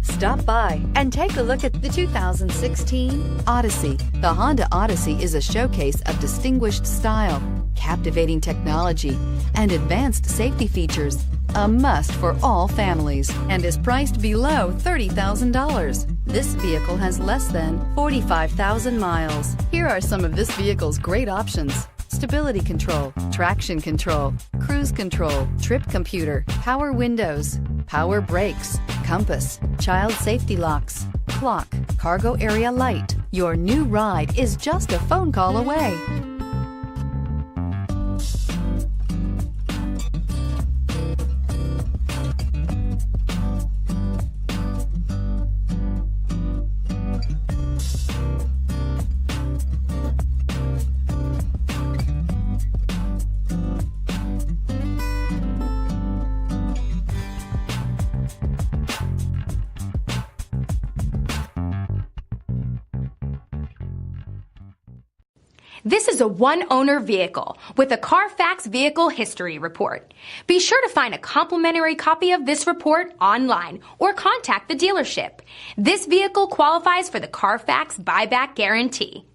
Stop by and take a look at the 2016 Odyssey. The Honda Odyssey is a showcase of distinguished style, captivating technology, and advanced safety features. A must for all families and is priced below $30,000. This vehicle has less than 45,000 miles. Here are some of this vehicle's great options: stability control, traction control, cruise control, trip computer, power windows, power brakes, compass, child safety locks, clock, cargo area light. Your new ride is just a phone call away. This is a one-owner vehicle with a Carfax Vehicle History Report. Be sure to find a complimentary copy of this report online or contact the dealership. This vehicle qualifies for the Carfax Buyback Guarantee.